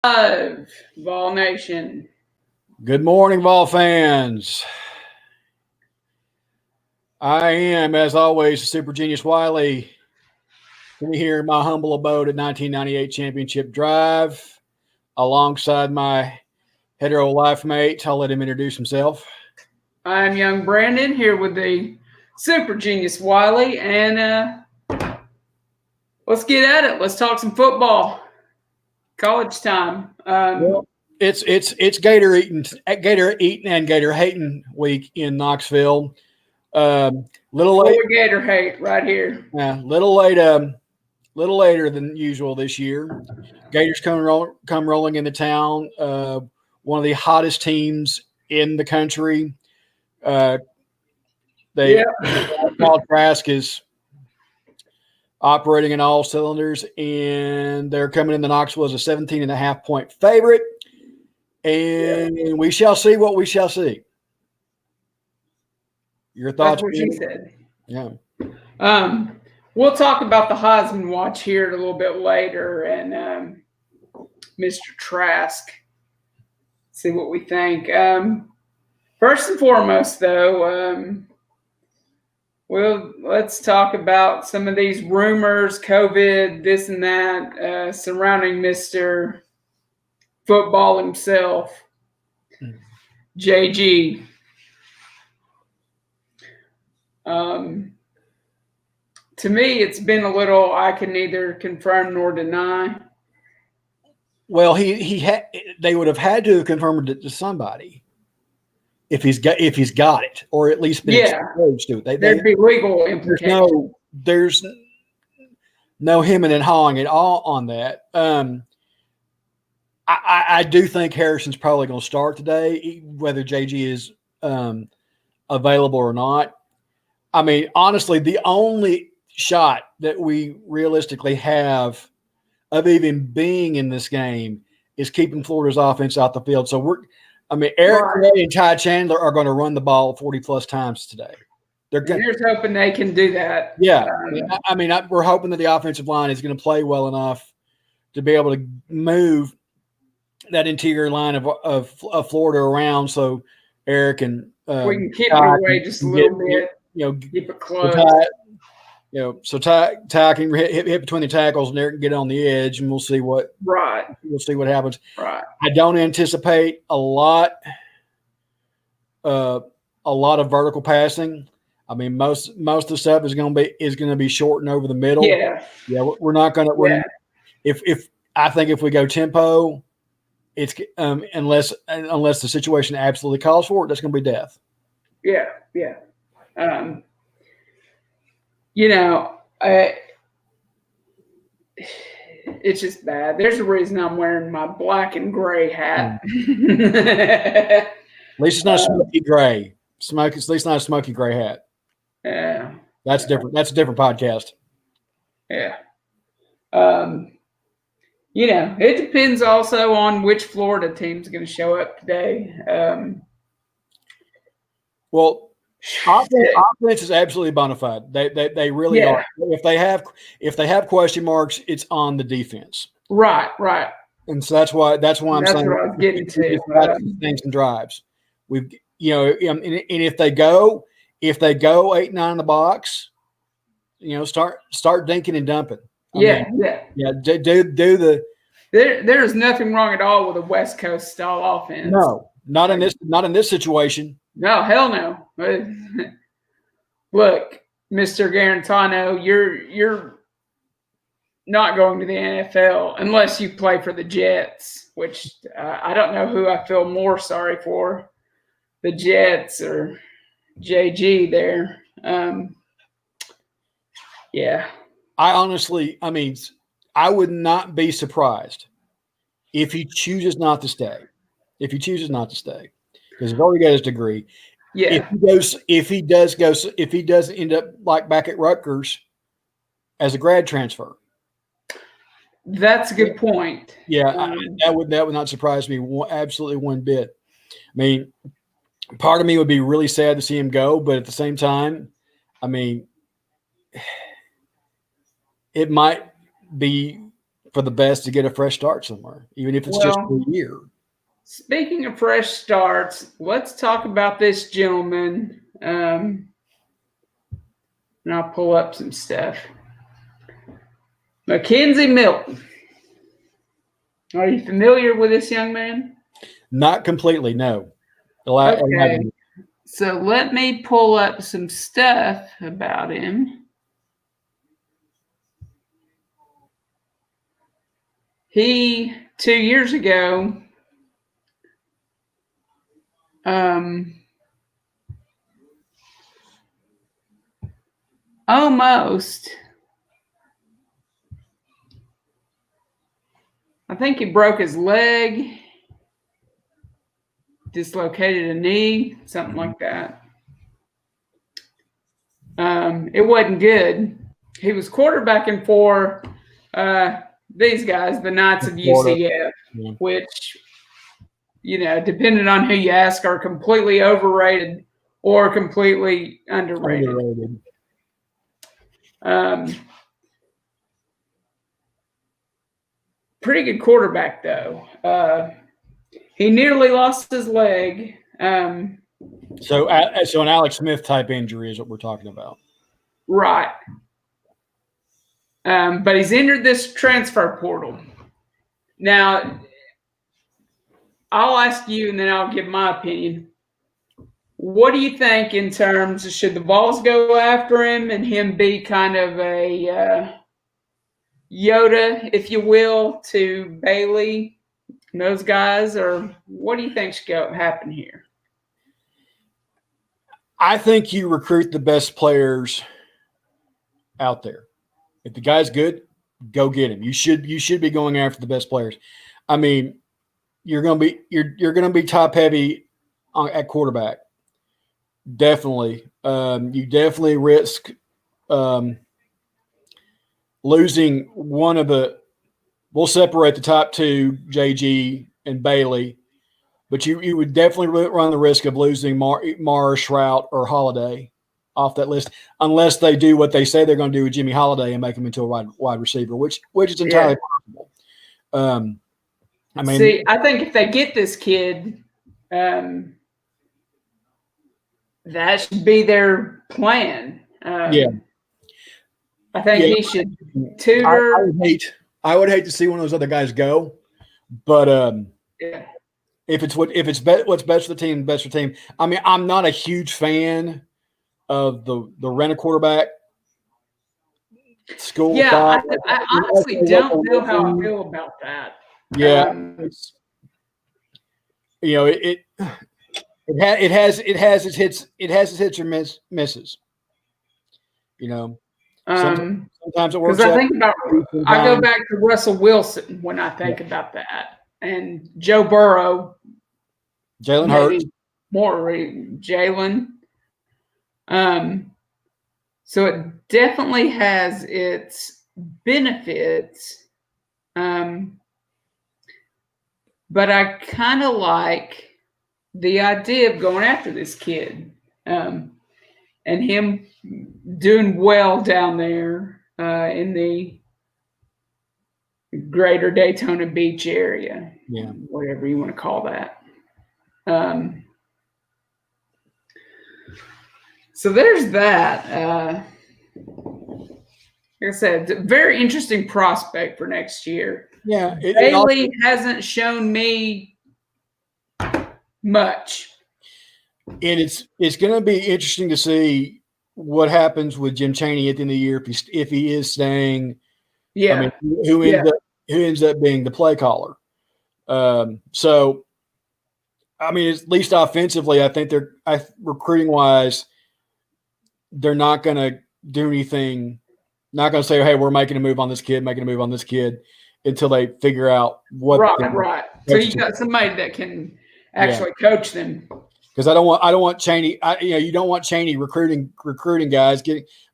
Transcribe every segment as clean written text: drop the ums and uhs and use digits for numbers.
Live, Vol Nation. Good morning, Vol fans. I am, as always, Super Genius Wiley. Here in my humble abode at 1998 Championship Drive, alongside my hetero life mate. I'll let him introduce himself. I'm young Brandon here with the Super Genius Wiley, and let's get at it. Let's talk some football. College time. It's Gator eating and Gator hating week in Knoxville. Little late. Gator hate right here. Yeah, little later than usual this year. Gators come rolling into town. One of the hottest teams in the country. Paul Trask is operating in all cylinders, and they're coming into Knoxville as a 17.5-point favorite. And we shall see what we shall see. Your thoughts? That's what she said. Yeah. We'll talk about the Heisman watch here a little bit later, and Mr. Trask. See what we think. First and foremost, though, let's talk about some of these rumors, COVID, this and that, surrounding Mr. Football himself, JG. To me, it's been a little I can neither confirm nor deny. Well, they would have had to have confirmed it to somebody if he's got it, or at least been exposed to it. There'd be legal implications. There's no hemming and hawing at all on that. I do think Harrison's probably going to start today, whether JG is available or not. I mean, honestly, the only shot that we realistically have of even being in this game is keeping Florida's offense out the field. So Eric Gray and Ty Chandler are going to run the ball 40-plus times today. Here's hoping they can do that. Yeah. We're hoping that the offensive line is going to play well enough to be able to move that interior line of Florida around, so Eric and we can keep it away just a little bit. Keep it close. So Ty can hit between the tackles, and Eric can get on the edge, and we'll see what happens. Right. I don't anticipate a lot of vertical passing. I mean, most of the stuff is going to be short and over the middle. Yeah. We're not going to. If we go tempo, it's unless the situation absolutely calls for it, that's going to be death. Yeah. It's just bad. There's a reason I'm wearing my black and gray hat. At least it's not smoky gray. At least not a smoky gray hat. Yeah. That's different. That's a different podcast. Yeah. It depends also on which Florida team's going to show up today. Offense is absolutely bona fide. They really are. If they have question marks, it's on the defense. Right. And so that's why I'm saying what I was getting to. Things and drives. And if they go 8-9 in the box, start dinking and dumping. There's nothing wrong at all with a West Coast style offense. No, not in this situation. No, hell no. Look, Mr. Garantano, you're not going to the NFL unless you play for the Jets, which I don't know who I feel more sorry for, the Jets or JG there. I would not be surprised if he chooses not to stay. Because he's already got his degree. Yeah. If he does end up like back at Rutgers as a grad transfer. That's a good point. Yeah, that would not surprise me absolutely one bit. I mean, part of me would be really sad to see him go, but at the same time, I mean, it might be for the best to get a fresh start somewhere, even if it's just for a year. Speaking of fresh starts, let's talk about this gentleman. And I'll pull up some stuff. Mackenzie Milton. Are you familiar with this young man? Not completely, no. Okay. So let me pull up some stuff about him. He, 2 years ago, almost, I think he broke his leg, dislocated a knee, something like that. It wasn't good. He was quarterbacking for these guys, the Knights of UCF, which, depending on who you ask, are completely overrated or completely underrated. Pretty good quarterback, though. He nearly lost his leg. So an Alex Smith type injury is what we're talking about. Right. But he's entered this transfer portal. Now, I'll ask you and then I'll give my opinion. What do you think in terms of, should the Vols go after him and him be kind of a Yoda, if you will, to Bailey and those guys? Or what do you think should happen here? I think you recruit the best players out there. If the guy's good, go get him. You should be going after the best players. I mean, you're going to be top heavy at quarterback. Definitely. You definitely risk losing one of the – we'll separate the top two, JG and Bailey, but you would definitely run the risk of losing Marsh, Route, or Holiday off that list unless they do what they say they're going to do with Jimmy Holiday and make him into a wide receiver, which is entirely possible. I think if they get this kid, that should be their plan. I think he should tutor. I would hate to see one of those other guys go, but if it's what's best for the team, best for the team. I mean, I'm not a huge fan of the rent a quarterback school. Yeah, I honestly don't know how I feel about that. Yeah, it has its hits or misses. Sometimes it works. Because I go back to Russell Wilson when I think about that, and Joe Burrow, Jalen Hurts, Jalen. So it definitely has its benefits, but I kind of like the idea of going after this kid and him doing well down there in the greater Daytona Beach area, whatever you want to call that. So there's that. Like I said, it's a very interesting prospect for next year. Yeah, Bailey hasn't shown me much. And it's going to be interesting to see what happens with Jim Chaney at the end of the year if he is staying. Yeah. I mean, who ends up being the play caller. So, I mean, at least offensively, I think recruiting wise, they're not going to do anything. Not going to say, "Hey, we're making a move on this kid," until they figure out what. Right. So you got somebody that can actually coach them. Because I don't want Chaney. You don't want Chaney recruiting guys,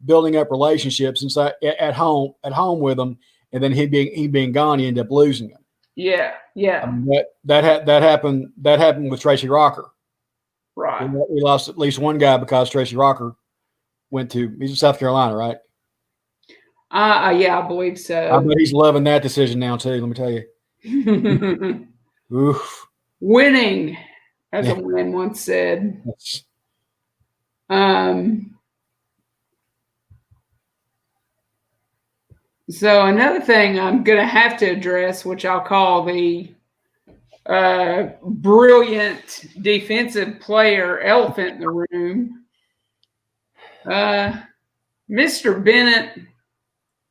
building up relationships inside at home with them, and then he being gone, you end up losing them. Yeah. I mean, that happened with Tracy Rocker. Right. We lost at least one guy because Tracy Rocker he's in South Carolina, right? Yeah, I believe I so. bet he's loving that decision now too. Let me tell you. Oof. Winning, as Yeah. a man once said. That's- Um, so another thing I'm going to have to address, which I'll call the brilliant defensive player elephant in the room, Mr. Bennett,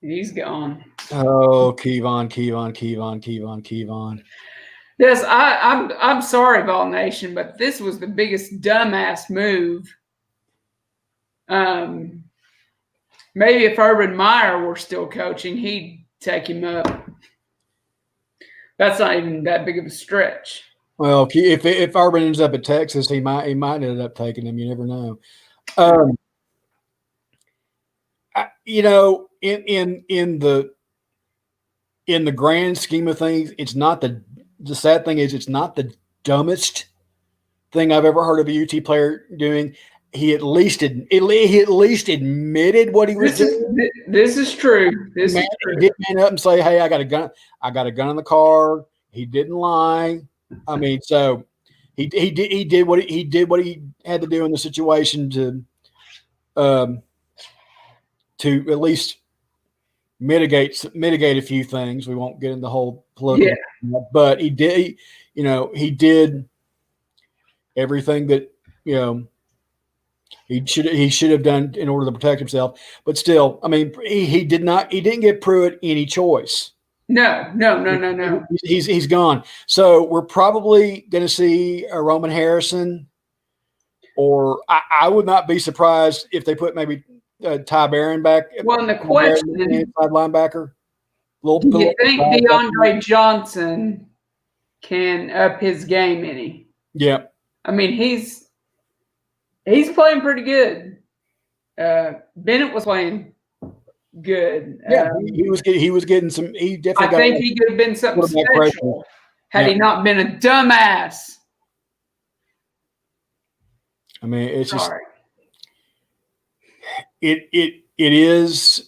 he's gone. Oh, Kevon. Yes, I'm sorry, Vol Nation, but this was the biggest dumbass move. Maybe if Urban Meyer were still coaching, he'd take him up. That's not even that big of a stretch. Well, if Urban ends up at Texas, he might end up taking him. You never know. In the grand scheme of things, it's not the sad thing is it's not the dumbest thing I've ever heard of a UT player doing. He at least admitted what he was doing. This is true. This is true. He did man up and say, "Hey, I got a gun. I got a gun in the car." He didn't lie. I mean, so he did what he had to do in the situation to at least mitigate a few things. We won't get into the whole political, but he did. He did everything that he should have done in order to protect himself. But still, I mean, he didn't give Pruitt any choice. No. He's gone. So we're probably going to see a Roman Harrison, or I would not be surprised if they put maybe Ty Barron back. Well, and the question, inside linebacker. Do you think DeAndre Johnson can up his game any? Yeah. I mean, he's playing pretty good. Bennett was playing good. Yeah, he was getting some. He definitely. I think he could have been something special had he not been a dumbass. I mean, it's just it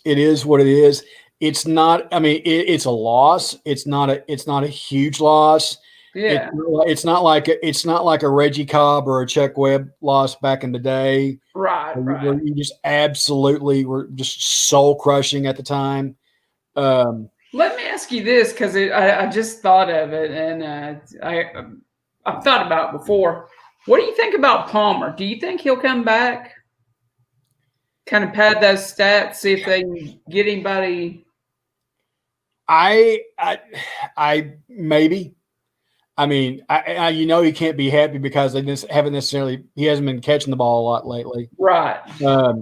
is what it is. It's not. I mean, it's a loss. It's not a huge loss. Yeah. It's not like a Reggie Cobb or a Chuck Webb loss back in the day. Right. Where you just absolutely were just soul crushing at the time. Let me ask you this, because I just thought of it, and I've thought about it before. What do you think about Palmer? Do you think he'll come back? Kind of pad those stats, see if they can get anybody. I maybe. I mean, he can't be happy because he hasn't been catching the ball a lot lately. Right. I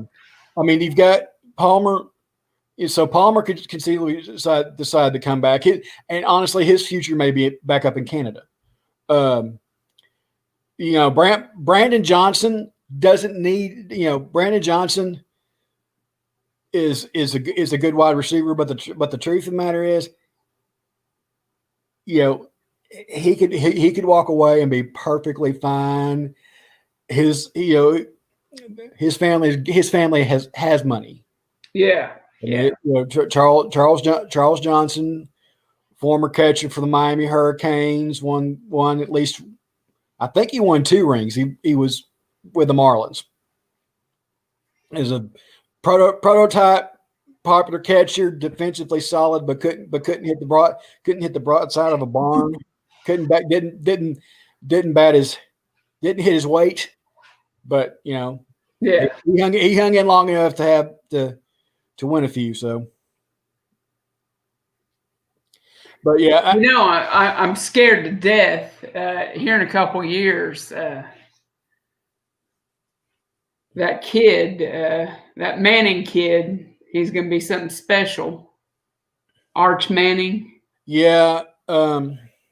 mean, you've got Palmer. So Palmer could conceivably decide to come back. And honestly, his future may be back up in Canada. Brandon Johnson doesn't need. Brandon Johnson is a good wide receiver, but the truth of the matter is, he could walk away and be perfectly fine. His family has money. Yeah. Charles Johnson, former catcher for the Miami Hurricanes, won at least. I think he won 2 rings. He was with the Marlins. As a prototype popular catcher, defensively solid, but couldn't hit the broadside of a barn. Didn't hit his weight, but he hung in long enough to have to win a few. So, but yeah, I'm scared to death. Here in a couple of years, that kid, that Manning kid, he's going to be something special. Arch Manning. Yeah.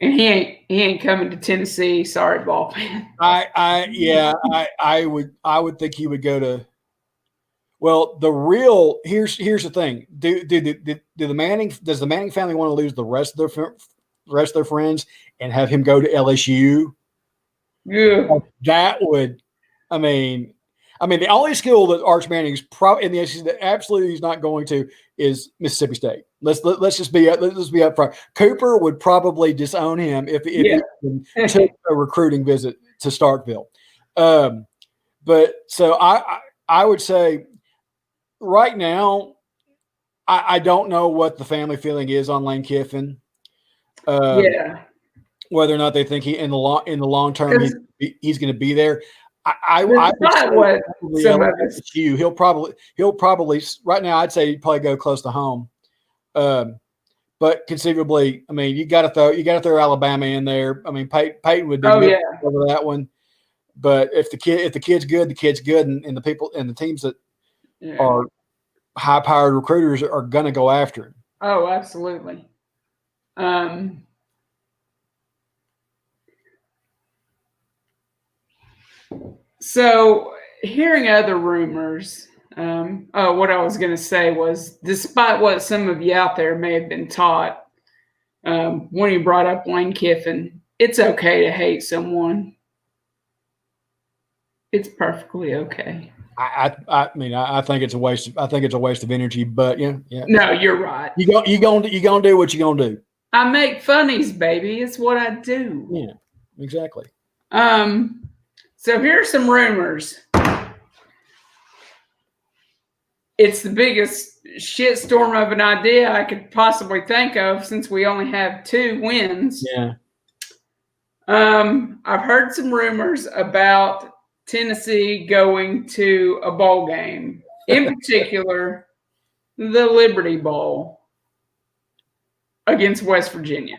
And he ain't coming to Tennessee. Sorry, ball fan. I would think he would go to. Well, here's the thing. Does the Manning family want to lose the rest of their friends and have him go to LSU? Yeah. That would, I mean, I mean, the only school that Arch Manning's probably in the SEC that absolutely he's not going to is Mississippi State. Let's just be up front. Cooper would probably disown him if he took a recruiting visit to Starkville. But so I would say right now I don't know what the family feeling is on Lane Kiffin. Whether or not they think he in the long term he's going to be there. I would say he'll probably right now I'd say he'd probably go close to home. But conceivably, I mean, you got to throw Alabama in there. I mean, Peyton would be over that one. But if the kid's good, the kid's good, and the people and the teams that are high-powered recruiters are going to go after him. Oh, absolutely. So, hearing other rumors, what I was going to say was, despite what some of you out there may have been taught, when you brought up Lane Kiffin, it's okay to hate someone. It's perfectly okay. I mean, I think it's a waste. I think it's a waste of energy. But yeah. No, you're right. You gonna do what you gonna do. I make funnies, baby. It's what I do. Yeah, exactly. So here's some rumors. It's the biggest shitstorm of an idea I could possibly think of since we only have 2 wins. Yeah. I've heard some rumors about Tennessee going to a bowl game, in particular, the Liberty Bowl against West Virginia.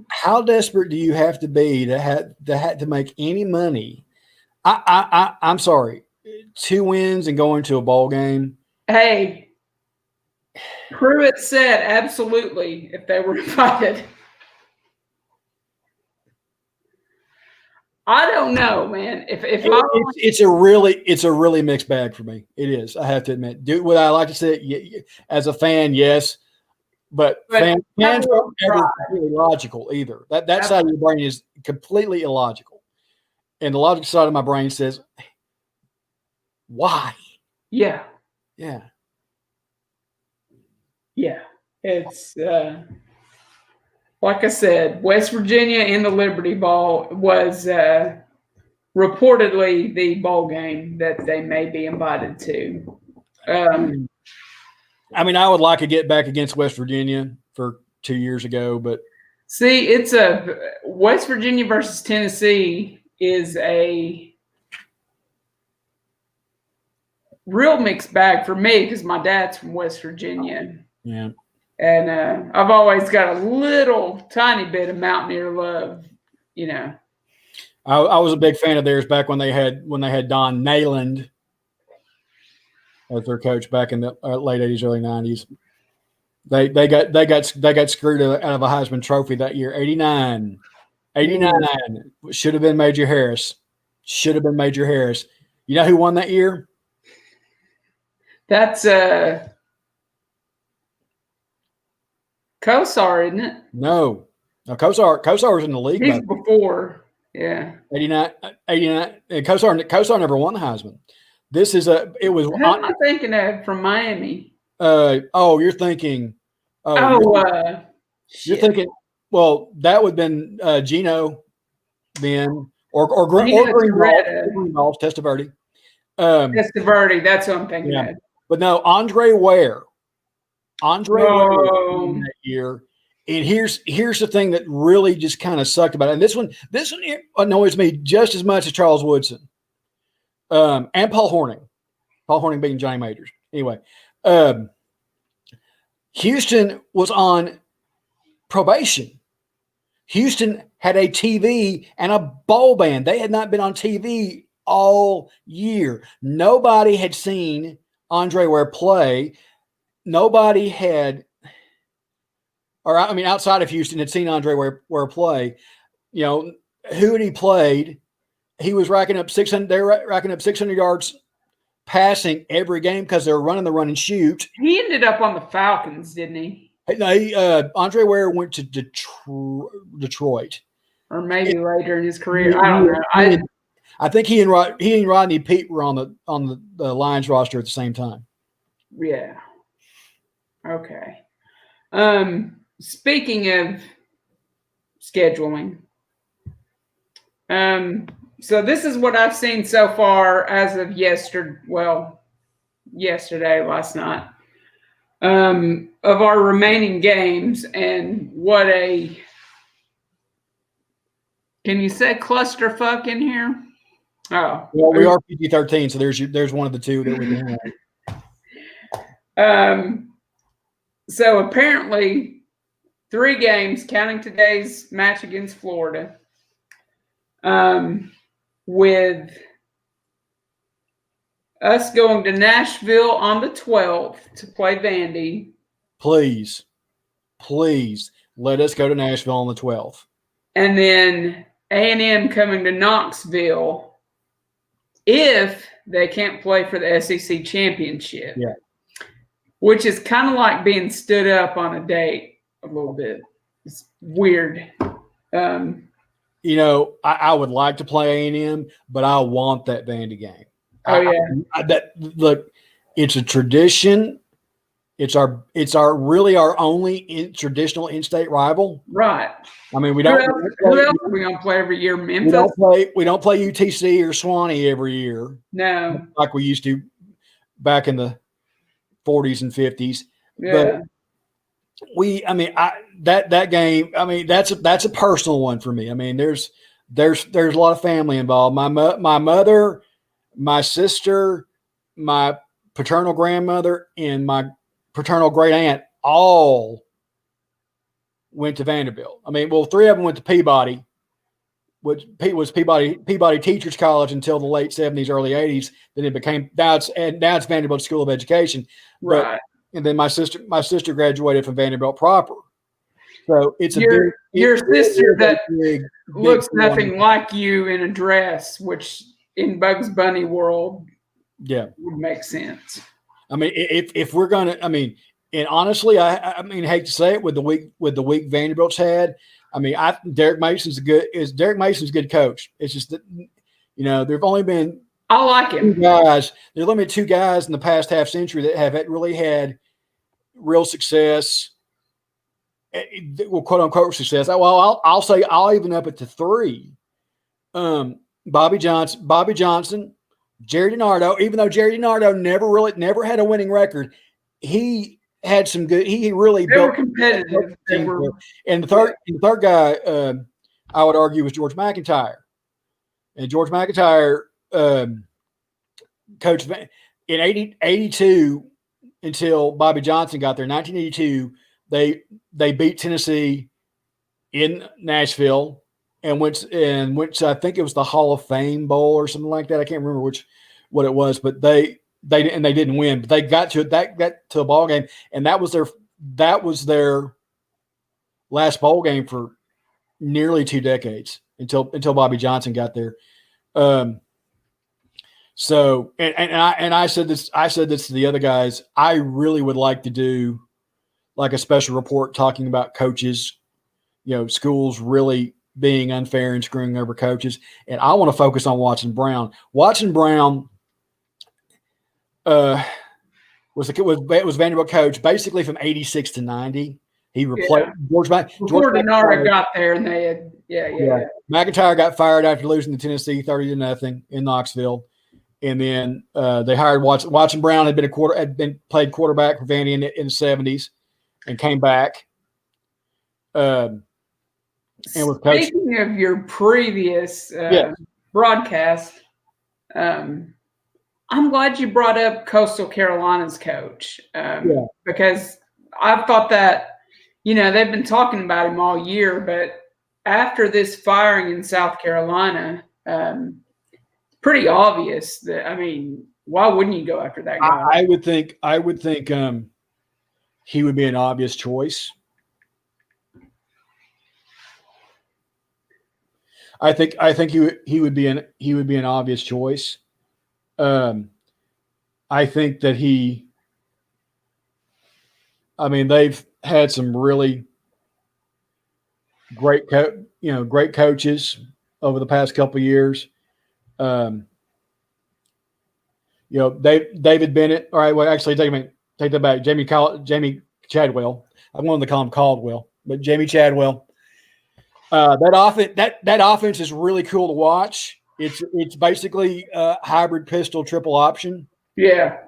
How desperate do you have to be to make any money? I'm sorry, 2 wins and going to a bowl game. Hey, Pruitt said absolutely if they were invited. I don't know, man. It's a really mixed bag for me. It is. I have to admit. Would I like to say as a fan? Yes, but fans aren't ever really logical either. That side of your brain is completely illogical, and the logical side of my brain says, "Why?" Yeah. It's like I said, West Virginia in the Liberty Bowl was reportedly the bowl game that they may be invited to. I mean, I would like to get back against West Virginia for 2 years ago, but see, it's a West Virginia versus Tennessee is a real mixed bag for me because my dad's from West Virginia. Yeah. And I've always got a little tiny bit of Mountaineer love, you know. I was a big fan of theirs back when they had Don Nayland as their coach back in the late 80s, early 90s. They got screwed out of a Heisman Trophy that year. 89. Should have been Major Harris. You know who won that year? That's Kosar, isn't it? No, Kosar was in the league. He's before, yeah. 89. And Kosar never won the Heisman. Who am I thinking of from Miami? You're thinking. You're thinking. Well, that would have been Gino then, or Greenwald, Testaverde. Testaverde, that's what I'm thinking of. But no, Andre Ware that year. And here's the thing that really just kind of sucked about it. And this one annoys me just as much as Charles Woodson. And Paul Hornung. Paul Hornung beating Johnny Majors. Anyway, Houston was on probation. Houston had a TV and a bowl ban. They had not been on TV all year. Nobody had seen Andre Ware play. Nobody had, outside of Houston, had seen Andre Ware play. You know, who had he played? He was racking up 600. They were racking up 600 yards passing every game because they were running the run and shoot. He ended up on the Falcons, didn't he? No, Andre Ware went to Detroit, or maybe later in his career. I don't know. I think he and Rodney Pete were on the Lions roster at the same time. Yeah. Okay. Speaking of scheduling, so this is what I've seen so far as of yesterday, last night, of our remaining games, and what a, can you say clusterfuck in here? Oh, well, we are PG-13, so there's one of the two that we can have. So apparently 3 games, counting today's match against Florida, with us going to Nashville on the 12th to play Vandy. Please let us go to Nashville on the 12th. And then A&M coming to Knoxville if they can't play for the SEC championship. Yeah. Which is kind of like being stood up on a date a little bit. It's weird. I would like to play A&M, but I want that Vandy game. Oh yeah. Look, it's a tradition. It's our really our only traditional in-state rival. Right. I mean, Who else are we gonna play every year? Memphis. We don't play UTC or Swanee every year. No. Like we used to back in the 40s and 50s. Yeah. But that game, that's a personal one for me. I mean, there's a lot of family involved. My mother, my sister, my paternal grandmother, and my paternal great aunt all went to Vanderbilt. I mean, well, 3 of them went to Peabody, which was Peabody Teachers College until the late 70s, early 80s. Then it became now it's Vanderbilt School of Education. Right. And then my sister graduated from Vanderbilt proper. So it's your sister that big looks nothing like you in a dress, which in Bugs Bunny world, would make sense. I mean, if we're gonna, and honestly, I hate to say it, with the week Vanderbilt's had, Derek Mason's a good coach. It's just that there've only been I like him. There's only been 2 guys in the past half century that have really had real success, quote unquote success. Well, I'll say I'll even up it to 3. Bobby Johnson, Jerry DiNardo. Even though Jerry DiNardo never had a winning record, he had some good. He really they were competitive. And the third guy, I would argue, was George McIntyre. And George McIntyre coached in 82 until Bobby Johnson got there. In 1982, they beat Tennessee in Nashville and went I think it was the Hall of Fame Bowl or something like that. I can't remember what it was, but they didn't win. But they got to a ball game, and that was their last bowl game for nearly 2 decades until Bobby Johnson got there. So I said this to the other guys. I really would like to do like a special report talking about coaches, schools really being unfair and screwing over coaches. And I want to focus on Watson Brown. Watson Brown was Vanderbilt coach basically from 86 to 90. He replaced George McIntyre got there, and they had McIntyre got fired after losing to Tennessee 30-0 in Knoxville. And then they hired Watson. Watson Brown had played quarterback for Vandy in the 70s, and came back. And was coaching. Speaking of your previous broadcast, I'm glad you brought up Coastal Carolina's coach because I've thought that they've been talking about him all year, but after this firing in South Carolina. Pretty obvious that why wouldn't you go after that guy? I would think he would be an obvious choice. I think he would be an obvious choice. I think that they've had some really great coaches over the past couple of years. Um, David Bennett. All right, well, actually, take that back. Jamie Chadwell. I wanted to call him Caldwell, but Jamie Chadwell. That offense is really cool to watch. It's basically a hybrid pistol triple option. Yeah.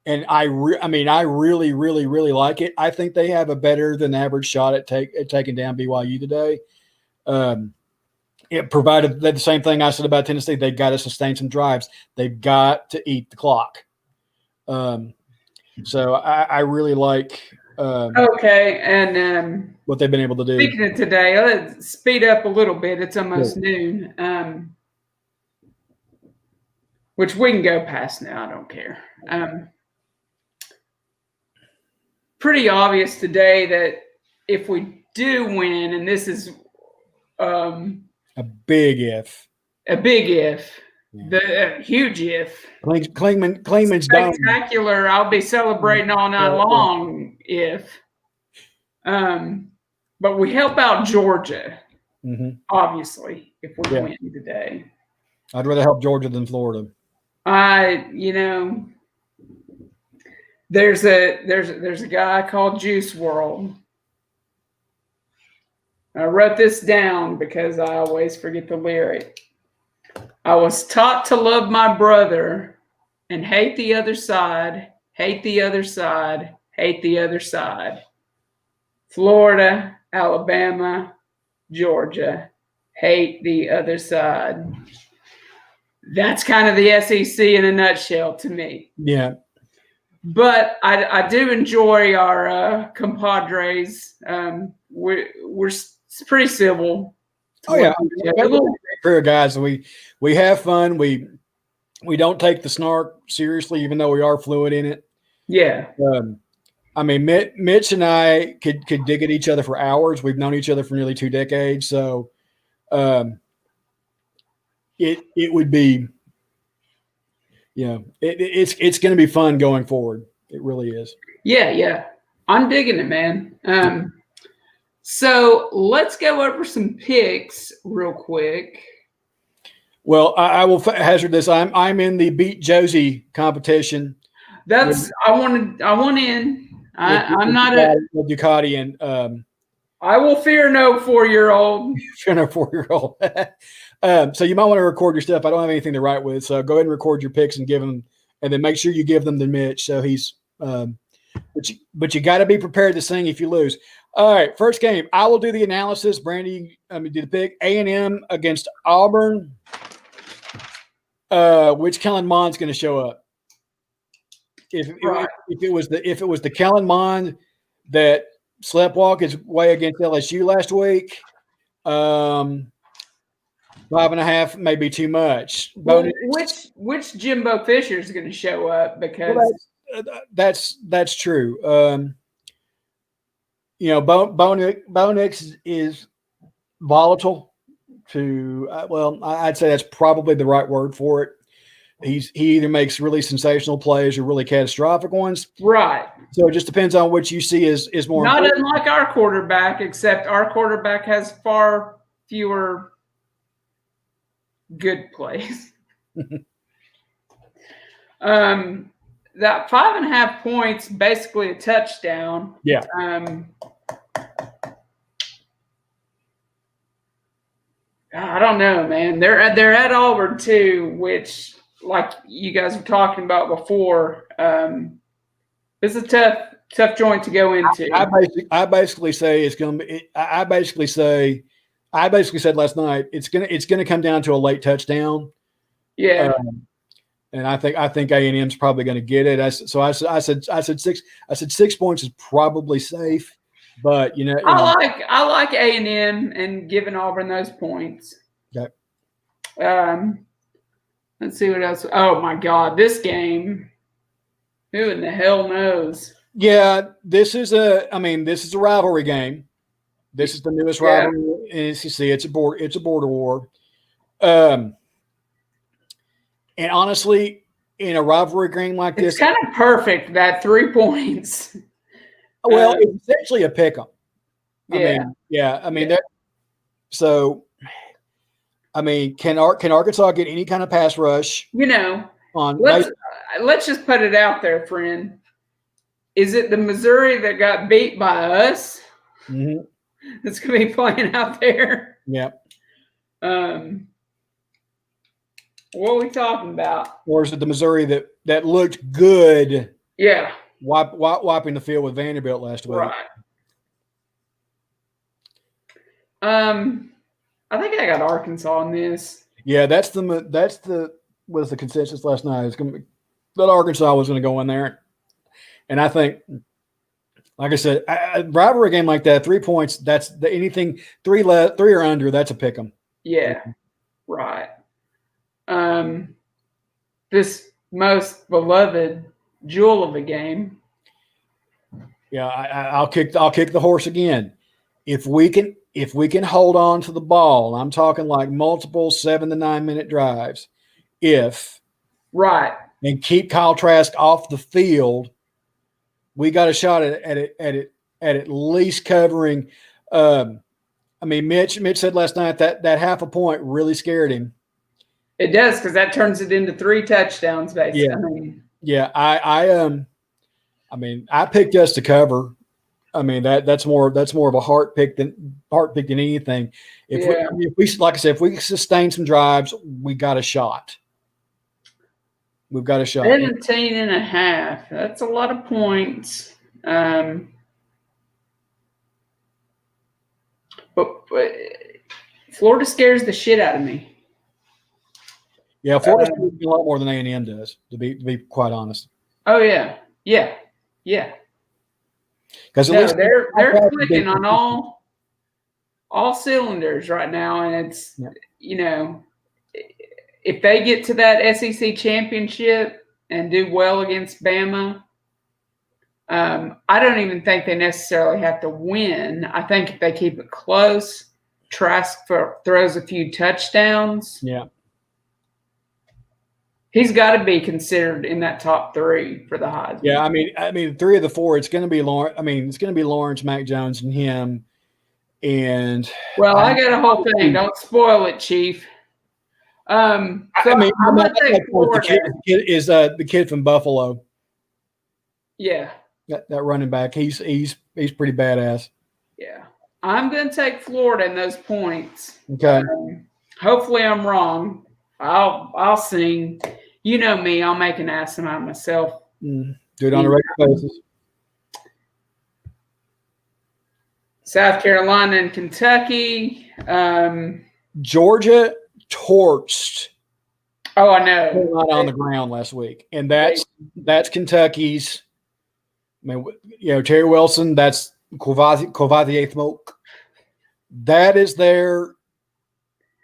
And I really, really, really like it. I think they have a better than average shot at taking down BYU today. It provided that the same thing I said about Tennessee. They've got to sustain some drives. They've got to eat the clock. So I really like okay, and what they've been able to do. Speaking of today, let's speed up a little bit. It's almost noon, which we can go past now. I don't care. Pretty obvious today that if we do win, and this is a big if, the huge if. Klingman's spectacular. I'll be celebrating all night long if. But we help out Georgia, obviously, if we win today. I'd rather help Georgia than Florida. There's a guy called Juice World. I wrote this down because I always forget the lyric. I was taught to love my brother and hate the other side, hate the other side, hate the other side. Florida, Alabama, Georgia, hate the other side. That's kind of the SEC in a nutshell to me. Yeah. But I do enjoy our compadres. We're pretty civil. Oh yeah, career guys. We have fun. We don't take the snark seriously, even though we are fluid in it. Yeah. Mitch and I could dig at each other for hours. We've known each other for nearly 2 decades, so it would be, it's going to be fun going forward. It really is. Yeah. I'm digging it, man. So let's go over some picks real quick. Well, I will hazard this. I'm in the Beat Josie competition. I want in. I'm not a Ducati, and I will fear no 4-year-old. Fear no 4-year-old. So you might want to record your stuff. I don't have anything to write with, so go ahead and record your picks and give them, and then make sure you give them to Mitch. So he's, but you got to be prepared to sing if you lose. All right, first game. I will do the analysis. Brandy, do the pick. A&M against Auburn. Which Kellen Mond's going to show up? If it was the Kellen Mond that sleptwalk his way against LSU last week, 5.5 may be too much. Well, which Jimbo Fisher is going to show up? Because that's true. Bo Nix is volatile. I'd say that's probably the right word for it. He either makes really sensational plays or really catastrophic ones. Right. So it just depends on what you see is more not important. Unlike our quarterback, except our quarterback has far fewer good plays. That 5.5 points, basically a touchdown. Yeah. I don't know, man. They're at Auburn too, which, like you guys were talking about before, it's a tough joint to go into. I basically say it's going to be. I basically said last night it's gonna come down to a late touchdown. Yeah. And I think A&M's probably going to get it. I said 6 points is probably safe. But I like A&M and giving Auburn those points. Okay. Let's see what else. Oh my God, this game. Who in the hell knows? Yeah, this is a rivalry game. This is the newest rivalry in SEC. It's a border war. And honestly, in a rivalry game like this, it's kind of perfect that 3 points. Well, it's essentially a pick 'em. Yeah. So I mean, can Arkansas get any kind of pass rush You know, on? let's just put it out there, friend. Is it the Missouri that got beat by us Mm-hmm. that's going to be playing out there? Yeah. What are we talking about? Or is it the Missouri that looked good? Yeah. Wiping the field with Vanderbilt last week. Right. I think I got Arkansas in this. Yeah, that's the was the consensus last night. It's going to be that Arkansas was going to go in there, and I think, like I said, a rivalry game like that, 3 points. That's anything three or under. That's a pick 'em. Yeah. Right. This most beloved jewel of a game. Yeah, I'll kick the horse again. If we can hold on to the ball, I'm talking like multiple 7 to 9 minute drives. Right. And keep Kyle Trask off the field, we got a shot at least covering. I mean, Mitch said last night that half a point really scared him. It does, because that turns it into 3 touchdowns, basically. Yeah. I mean, I picked us to cover. I mean, that's more of a heart pick than anything. If we like I said, if we sustain some drives, we got a shot. We've got a shot. 17 and a half. That's a lot of points. But Florida scares the shit out of me. Yeah, Florida's doing a lot more than A&M does, to be quite honest. Oh yeah. Because they're clicking on all cylinders right now, and it's if they get to that SEC championship and do well against Bama, I don't even think they necessarily have to win. I think if they keep it close, Trask throws a few touchdowns. Yeah. He's got to be considered in that top 3 for the Heisman. Yeah, I mean, 3 of the 4, it's going to be Lawrence. I mean, it's going to be Lawrence, Mac Jones, and him. And I got a whole thing. Don't spoil it, Chief. I'm going to take Florida. The kid is the kid from Buffalo. Yeah, that running back. He's pretty badass. Yeah, I'm going to take Florida in those points. Okay. Hopefully, I'm wrong. I'll sing. You know me. I'll make an ass of myself. Do it on a regular basis. South Carolina and Kentucky. Georgia torched. Oh, I know. Carolina on the ground last week, and that's Kentucky's. I mean, Terry Wilson. That's Courvoisier smoke. That is their.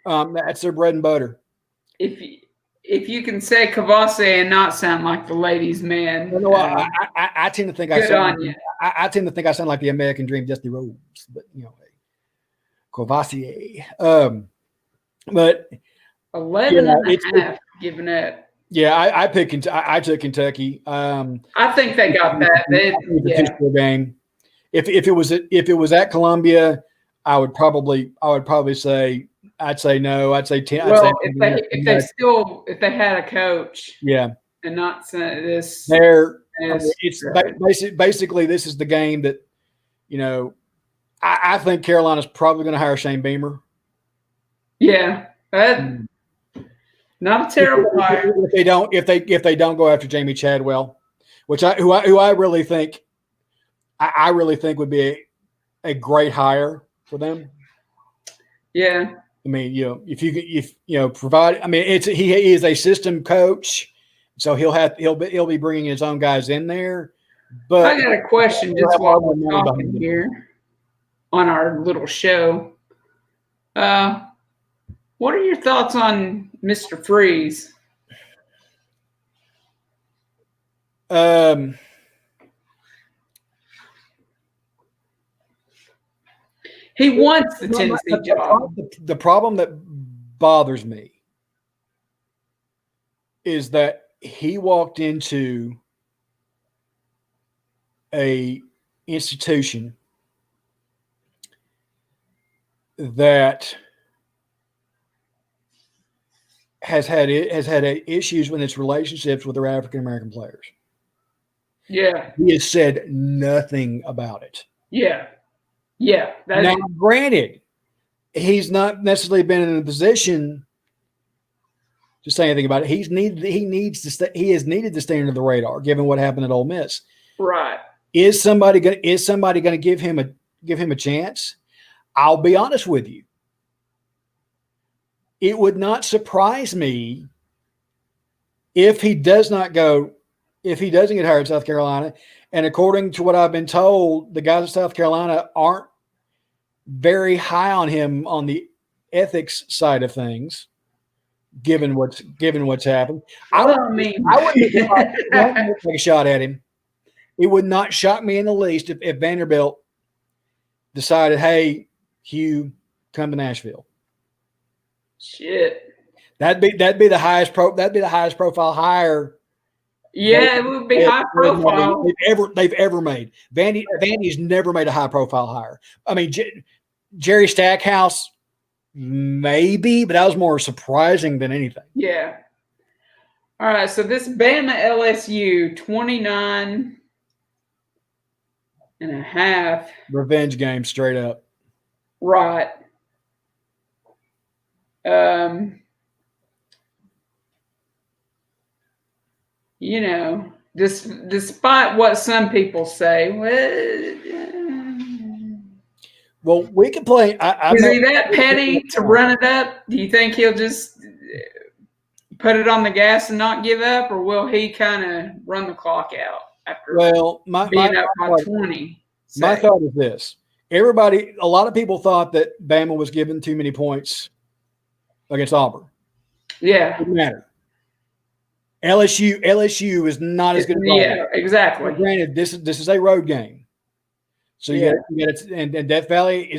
That's their bread and butter. If you can say Courvoisier and not sound like the ladies' man, I tend to think I tend to think I sound like the American Dream, Dusty Rhodes, but Courvoisier. But 11 and a half given it. Yeah, I took Kentucky. I think they got that. Game. If it was at Columbia, I would probably say. I'd say no. I'd say 10. Well, if they had a coach, and not this, it's basically this is the game that, I think Carolina's probably going to hire Shane Beamer. Yeah, not a terrible hire. If they don't go after Jamie Chadwell, who I really think would be a great hire for them. Yeah. I mean, if provide. I mean, he is a system coach, so he'll be bringing his own guys in there. But I got a question just while we're talking here on our little show. What are your thoughts on Mr. Freeze? He wants the Tennessee job. The problem that bothers me is that he walked into a institution that has had issues with its relationships with their African American players. Yeah. He has said nothing about it. Yeah. Yeah. Now, granted, he's not necessarily been in a position to say anything about it. He has needed to stay under the radar, given what happened at Ole Miss. Right. Is somebody going to give him a chance? I'll be honest with you. It would not surprise me if he doesn't get hired in South Carolina. And according to what I've been told, the guys in South Carolina aren't very high on him on the ethics side of things, given what's happened. I wouldn't take a shot at him. It would not shock me in the least if Vanderbilt decided, hey, Hugh, come to Nashville. Shit. That'd be the highest profile hire. Yeah, it would be high profile they've ever made. Vandy's never made a high profile hire. I mean, Jerry Stackhouse, maybe, but that was more surprising than anything. Yeah. All right, so this Bama LSU 29.5. Revenge game, straight up. Right. You know, despite what some people say, well, we can play. Is he that petty to run it up? Do you think he'll just put it on the gas and not give up, or will he kind of run the clock out after being up by 20? My thought is this. A lot of people thought that Bama was given too many points against Auburn. Yeah. It didn't matter. LSU is not as good as Auburn. Yeah, exactly. But granted, this is a road game. So you got and Death Valley,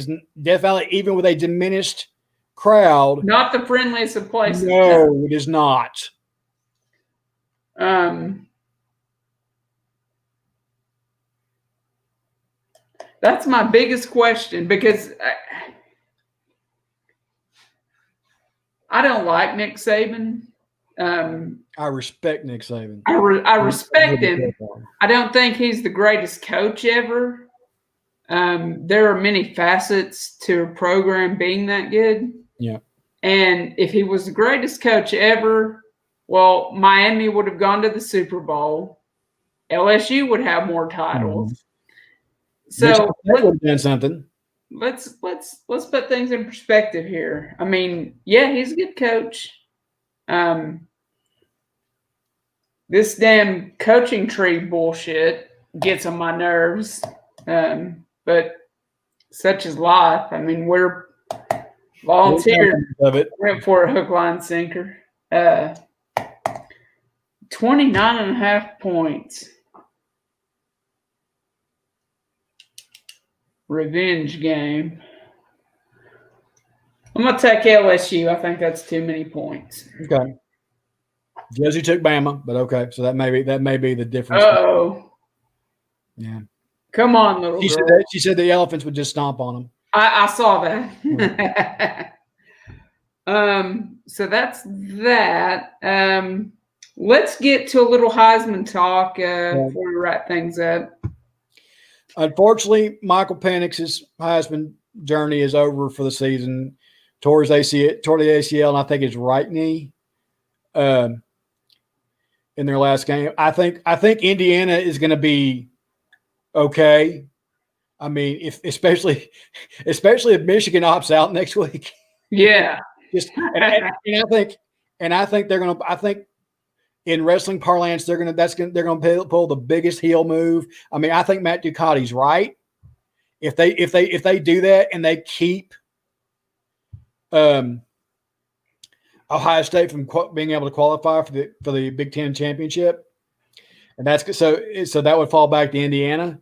even with a diminished crowd. Not the friendliest of places. No, it is not. That's my biggest question, because I don't like Nick Saban. I respect Nick Saban. I respect him. I don't think he's the greatest coach ever. There are many facets to a program being that good. Yeah. And if he was the greatest coach ever, well, Miami would have gone to the Super Bowl. LSU would have more titles. Mm-hmm. So would have done something. Let's put things in perspective here. I mean, yeah, he's a good coach. This damn coaching tree bullshit gets on my nerves. But such is life. I mean, we're volunteers. Went for a hook, line, sinker. 29.5 points. Revenge game. I'm going to take LSU. I think that's too many points. Okay. Josie took Bama, but okay. So that may be the difference. Oh. Yeah. Come on, little girl. She said the elephants would just stomp on them. I saw that. So that's that. Let's get to a little Heisman talk before we wrap things up. Unfortunately, Michael Penix's Heisman journey is over for the season. Tore the ACL, and I think his right knee in their last game. I think Indiana is going to be okay. I mean, especially if Michigan opts out next week. Yeah. I think they're going to. I think in wrestling parlance, they're going to pull the biggest heel move. I mean, I think Matt Ducati's right. If they do that and they keep Ohio State from being able to qualify for the Big Ten championship, and that's so that would fall back to Indiana.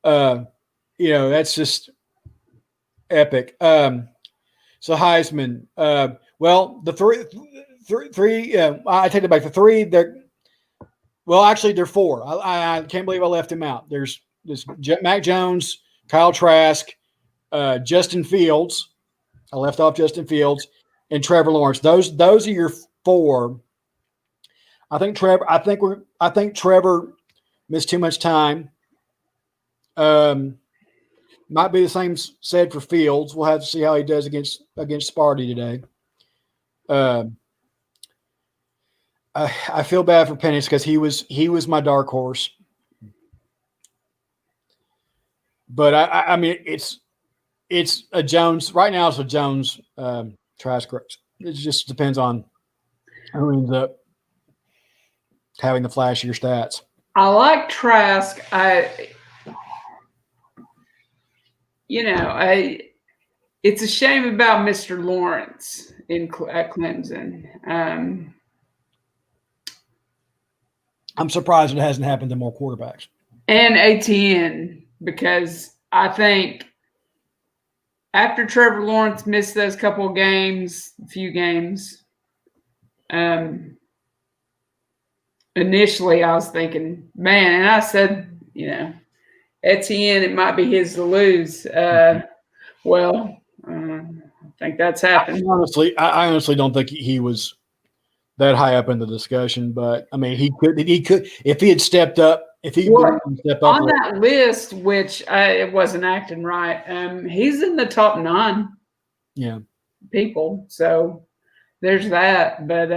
That's just epic. So Heisman. Well, the three. I take it back. The three. They're four. I can't believe I left him out. There's Mac Jones, Kyle Trask, Justin Fields. I left off Justin Fields, and Trevor Lawrence. Those are your four. I think Trevor missed too much time. Might be the same said for Fields. We'll have to see how he does against Sparty today. I feel bad for Penix because he was my dark horse. But I mean it's a Jones right now. It's a Jones trash crutch. It just depends on who ends up having the flashier stats. I like Trask. It's a shame about Mr. Lawrence at Clemson. I'm surprised it hasn't happened to more quarterbacks. And ATN, because I think after Trevor Lawrence missed those few games, initially I was thinking, man, and I said, Etienne, it might be his to lose. I think that's happened. I honestly don't think he was that high up in the discussion, but I mean, he could if he had stepped up. If he step up on that list, which it wasn't acting right, he's in the top 9. Yeah, people. So there's that. But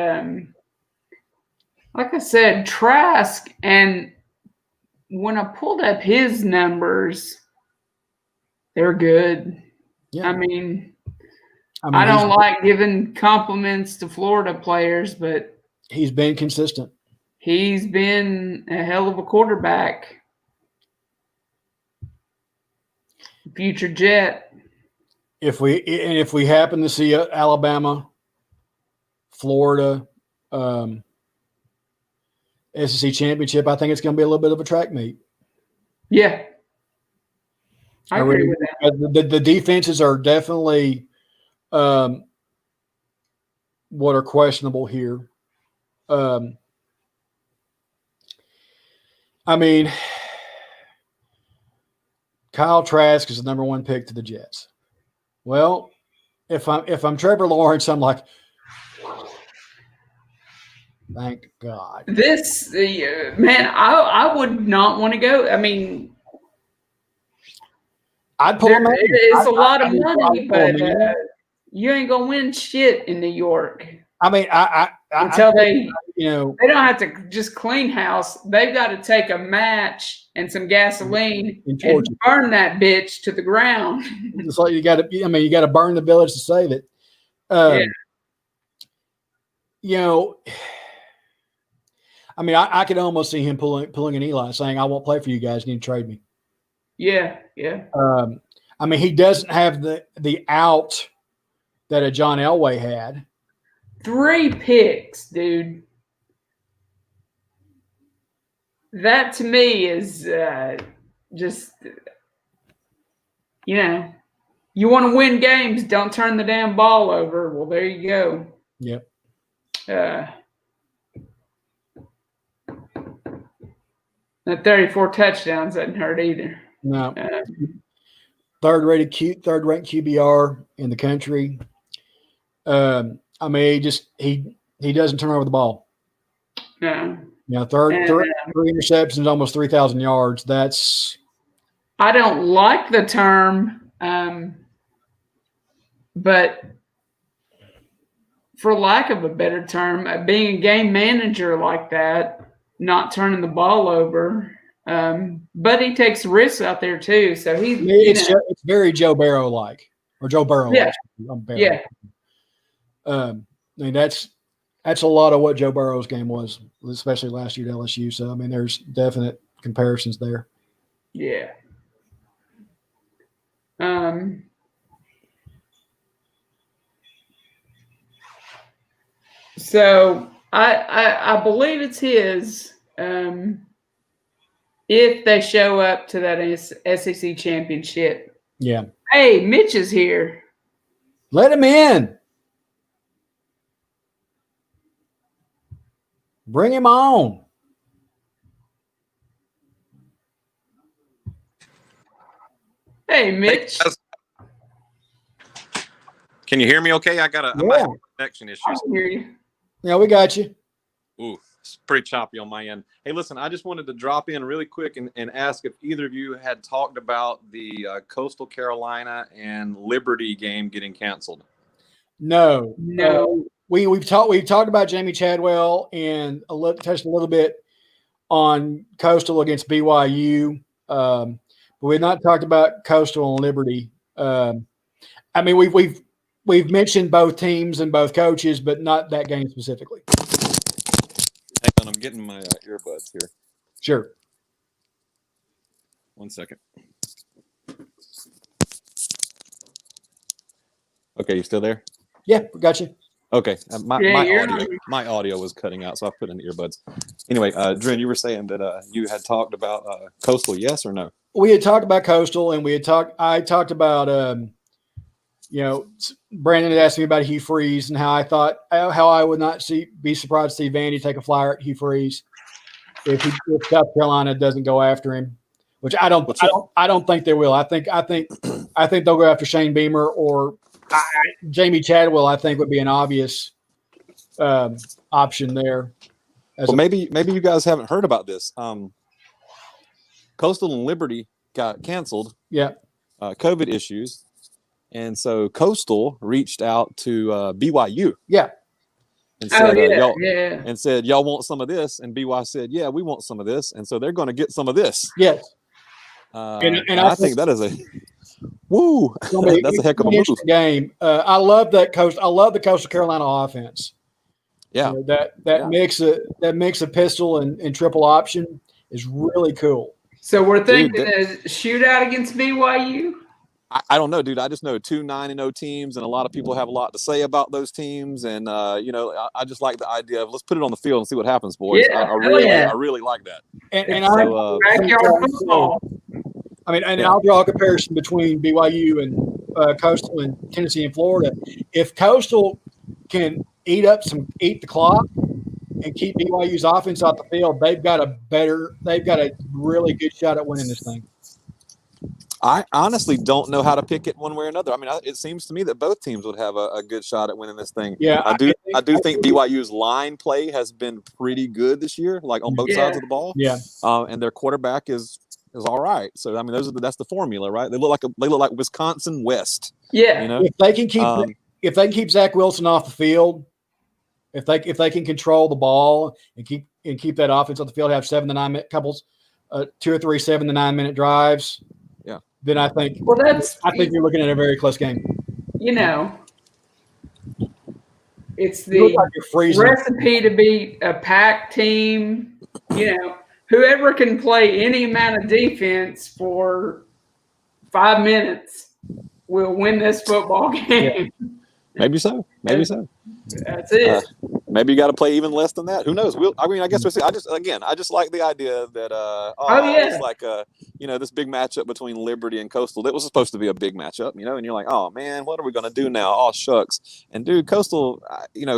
like I said, Trask, and when I pulled up his numbers, they're good. Yeah. I mean I don't like giving compliments to Florida players, but he's been consistent. He's been a hell of a quarterback. Future Jet. If we happen to see Alabama, Florida, SEC championship, I think it's going to be a little bit of a track meet. Yeah, I agree with that. The defenses are definitely what are questionable here. I mean, Kyle Trask is the number 1 pick to the Jets. Well, if I'm Trevor Lawrence, I'm like, thank God. This man, I would not want to go. I mean, I'd pull him out. It's a lot of money, but you ain't gonna win shit in New York. I mean, until they don't have to just clean house. They've got to take a match and some gasoline and burn that bitch to the ground. It's like you got to burn the village to save it. I mean, I could almost see him pulling an Eli, saying, "I won't play for you guys. You need to trade me." Yeah, yeah. I mean, he doesn't have the out that a John Elway had. 3 picks, dude. That to me is just, you want to win games, don't turn the damn ball over. Well, there you go. Yep. That 34 touchdowns doesn't hurt either. No. Third-ranked QBR in the country. I mean, he doesn't turn over the ball. No. Three interceptions, almost 3,000 yards. I don't like the term, but for lack of a better term, being a game manager like that, not turning the ball over. But he takes risks out there too. So it's very Joe Burrow-like, or Joe Burrow. Yeah. Yeah. I mean, that's a lot of what Joe Burrow's game was, especially last year at LSU. So, I mean, there's definite comparisons there. Yeah. So I believe it's his. If they show up to that SEC championship. Yeah. Hey, Mitch is here. Let him in. Bring him on. Hey, Mitch. Can you hear me okay? I might have connection I issues. can hear you. Yeah, we got you. Ooh, it's pretty choppy on my end. Hey, listen, I just wanted to drop in really quick and ask if either of you had talked about the Coastal Carolina and Liberty game getting canceled. No. No. We've talked about Jamie Chadwell and touched a little bit on Coastal against BYU. But we've not talked about Coastal and Liberty. I mean, we've mentioned both teams and both coaches, but not that game specifically. Hang on, I'm getting my earbuds here. Sure. 1 second. Okay, you still there? Yeah, we got you. Okay, my audio was cutting out, so I put in the earbuds. Anyway, Dren, you were saying that you had talked about Coastal, yes or no? We had talked about Coastal, and I talked about Brandon had asked me about Hugh Freeze and how I would not be surprised to see Vandy take a flyer at Hugh Freeze if South Carolina doesn't go after him, which I don't think they will. I think they'll go after Shane Beamer or Jamie Chadwell. I think would be an obvious option there. Well, maybe you guys haven't heard about this. Coastal and Liberty got canceled. Yeah, COVID issues, and so Coastal reached out to BYU. Yeah. And said, and said, y'all want some of this? And BYU said, yeah, we want some of this. And so they're going to get some of this. Yes. And I think that is a woo. That's a heck of a move. Game. I love that I love the Coastal Carolina offense. Yeah. That mix of pistol and triple option is really cool. So we're thinking a shootout against BYU? I don't know, dude. I just know 2 9-0 teams, and a lot of people have a lot to say about those teams. And I just like the idea of let's put it on the field and see what happens, boys. Yeah, I really like that. I'll draw a comparison between BYU and Coastal and Tennessee and Florida. If Coastal can eat the clock and keep BYU's offense off the field, they've got a really good shot at winning this thing. I honestly don't know how to pick it one way or another. I mean, it seems to me that both teams would have a good shot at winning this thing. Yeah, I do think BYU's line play has been pretty good this year, like on both sides of the ball. Yeah, and their quarterback is all right. So I mean, that's the formula, right? They look like Wisconsin West. Yeah, if they can keep Zach Wilson off the field, if they can control the ball and keep that offense on the field, have 7 to 9 minute couples, 2 or 3 7 to 9 minute drives. Then I think you're looking at a very close game. It's the recipe to beat a packed team. Whoever can play any amount of defense for 5 minutes will win this football game. Yeah. Maybe so. That's it. Maybe you got to play even less than that. Who knows? I guess we'll see. I just like the idea that it's like this big matchup between Liberty and Coastal. That was supposed to be a big matchup, and you're like, oh man, what are we gonna do now? Oh shucks. And dude, Coastal,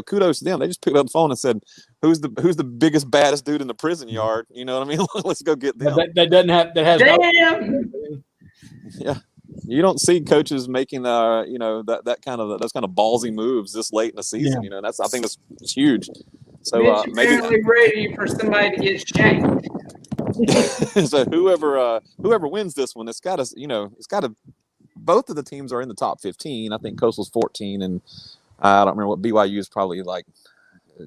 kudos to them. They just picked up the phone and said, who's the biggest baddest dude in the prison yard? You know what I mean? Let's go get them. That has damn. Yeah. You don't see coaches making those kind of ballsy moves this late in the season. Yeah. I think that's huge. So maybe ready for somebody to get shanked. So whoever wins this one, it's got to. Both of the teams are in the top 15. I think Coastal's 14, and I don't remember what BYU is, probably like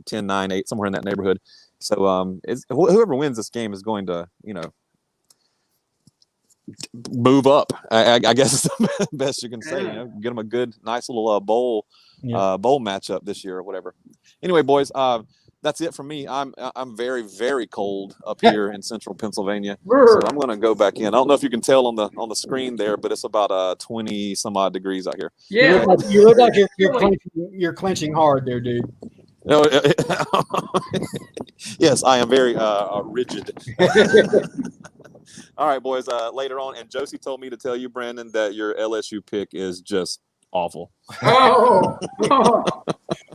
10, 9, 8, somewhere in that neighborhood. So whoever wins this game is going to move up. I guess is the best you can say. Get them a good, nice little bowl matchup this year or whatever. Anyway, boys, that's it for me. I'm very, very cold up here in central Pennsylvania, so I'm going to go back in. I don't know if you can tell on the screen there, but it's about 20 some odd degrees out here. Yeah, you look like you're clenching hard there, dude. Yes, I am very rigid. All right, boys, later on. And Josie told me to tell you, Brandon, that your LSU pick is just awful. Oh.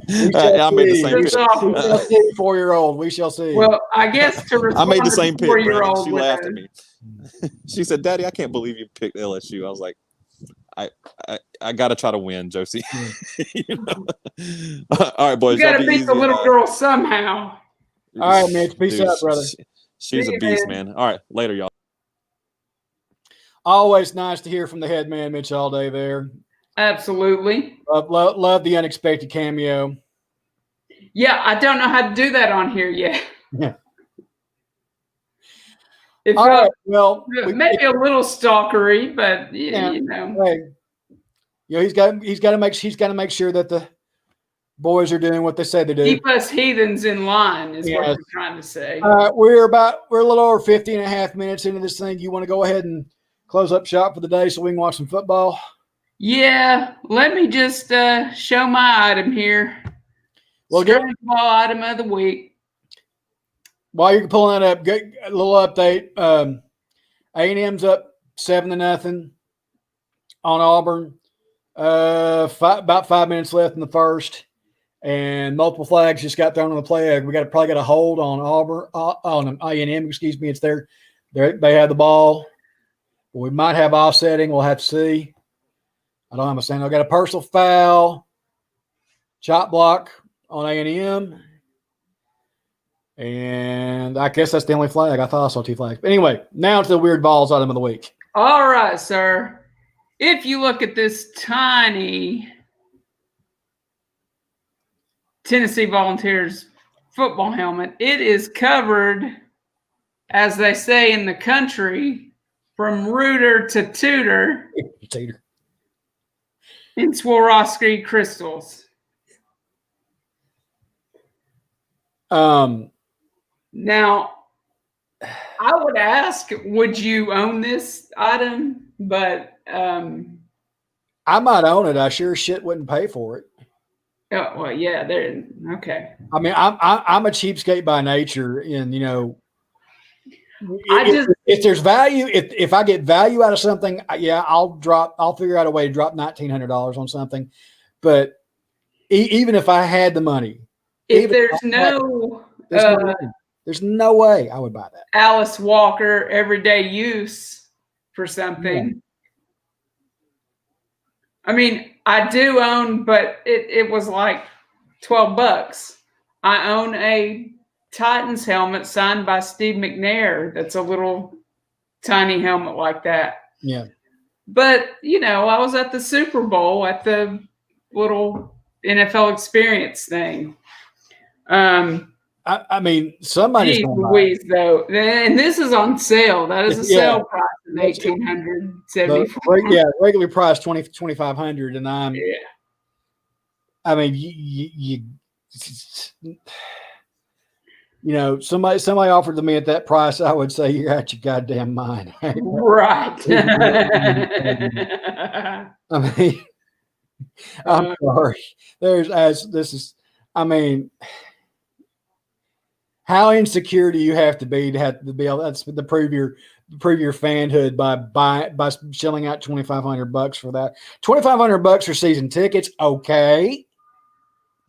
I made the same pick. We shall see, 4-year-old. We shall see. Well, I guess to respond I made the same pick, Brandon. She laughed at me. She said, Daddy, I can't believe you picked LSU. I was like, I got to try to win, Josie. You know? All right, boys. You got to beat the little girl somehow. All right, Mitch. Peace out, brother. She's a beast, man. All right, later, y'all. Always nice to hear from the head man, Mitch, all day there. Absolutely. Love the unexpected cameo. Yeah, I don't know how to do that on here yet. Yeah. It all felt, right, well, maybe a little stalkery, but you know. Hey, you know, he's got to make sure that the boys are doing what they say they do. Keep us heathens in line is what we're trying to say. We're a little over 50 and a half minutes into this thing. You want to go ahead and close up shop for the day so we can watch some football? Yeah, let me just show my item here. Well, get the ball item of the week. While you're pulling that up, get a little update. A&M's up 7-0 on Auburn. About 5 minutes left in the first, and multiple flags just got thrown on the play. We probably got a hold on Auburn on A&M. Excuse me, it's there. They have the ball. We might have offsetting. We'll have to see. I don't understand. I got a personal foul, chop block on A&M, and I guess that's the only flag. I thought I saw 2 flags. But anyway, now to the weird Vols item of the week. All right, sir. If you look at this tiny Tennessee Volunteers football helmet, it is covered, as they say in the country, from rooter to tutor in Swarovski crystals. Now, I would ask, would you own this item? But I might own it. I sure shit wouldn't pay for it. Oh, well, yeah, there. Okay. I mean, I'm a cheapskate by nature, and you know, if there's value, if I get value out of something, yeah, I'll figure out a way to drop $1,900 on something. But even if I had the money, there's no way I would buy that. Alice Walker everyday use for something. Yeah. I mean, I do own, but it was like $12. I own a Titans helmet signed by Steve McNair. That's a little tiny helmet like that. Yeah. But, you know, I was at the Super Bowl at the little NFL experience thing. I mean, somebody's Louise, though, and this is on sale. That is a sale price of $1,874. Yeah, regular price $2,500, and I mean, you know, somebody offered to me at that price, I would say you're out your goddamn mind. Right. I mean, I'm sorry. I mean, how insecure do you have to be able to prove your fanhood by shelling out $2,500 for that? $2,500 for season tickets, okay.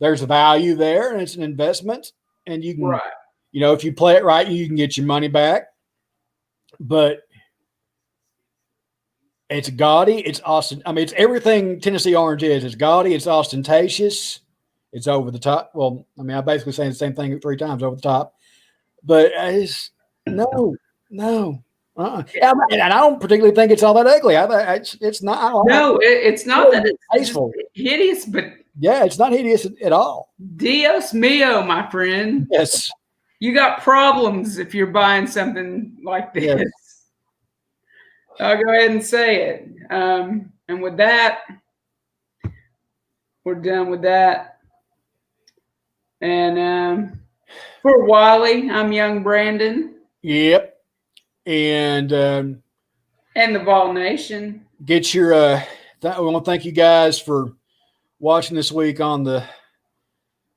There's a value there, and it's an investment, and you can, you know, if you play it right, you can get your money back. But it's gaudy, it's awesome. I mean, it's everything Tennessee Orange is. It's gaudy, it's ostentatious. It's over the top. Well, I mean, I basically saying the same thing 3 times over the top, but it's no. And I don't particularly think it's all that ugly. It's not. It's not that it's tasteful, hideous, but yeah, it's not hideous at all. Dios mío, my friend. Yes, you got problems if you're buying something like this. Yes. I'll go ahead and say it. And with that, we're done with that. And for Wiley, I'm young Brandon. Yep. And the Vol Nation. Get your I want to thank you guys for watching this week on the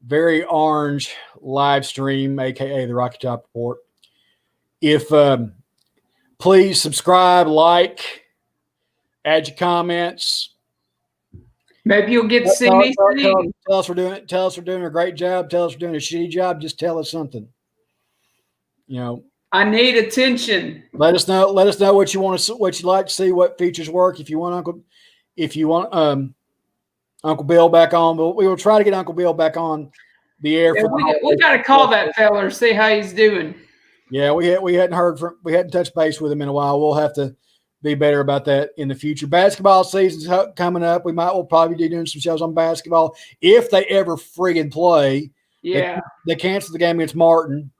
Very Orange live stream, aka the Rocky Top Report. If please subscribe, like, add your comments. Maybe you'll get to see me sing. Tell us we're doing a great job. Tell us we're doing a shitty job. Just tell us something. You know, I need attention. Let us know what you want to, what you like to see, what features work. If you want if you want Uncle Bill back on, but we will try to get Uncle Bill back on the air. Yeah, for we got to call that fella, see how he's doing. Yeah, we hadn't touched base with him in a while. We'll have to be better about that in the future. Basketball season's coming up. We'll probably be doing some shows on basketball if they ever friggin' play. Yeah, they canceled the game against Martin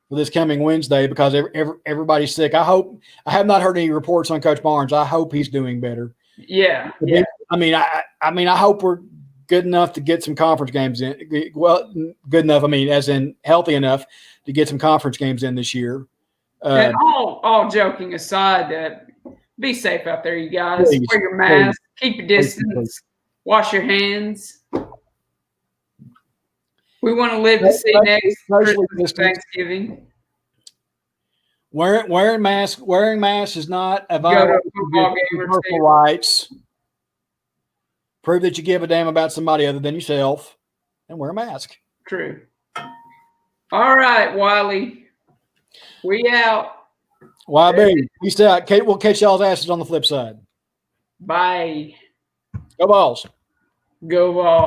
for this coming Wednesday because everybody's sick. I have not heard any reports on Coach Barnes. I hope he's doing better. Yeah. I hope we're good enough to get some conference games in. Well, good enough. I mean, as in healthy enough to get some conference games in this year. And all joking aside, be safe out there, you guys. Please, wear your mask, keep your distance, wash your hands. We want to live to see next Christmas, Thanksgiving. Wearing masks is not a violation of personal rights. Prove that you give a damn about somebody other than yourself, and wear a mask. True. All right, Wiley. We out. YB, peace out. We'll catch y'all's asses on the flip side. Bye. Go Vols. Go Vols.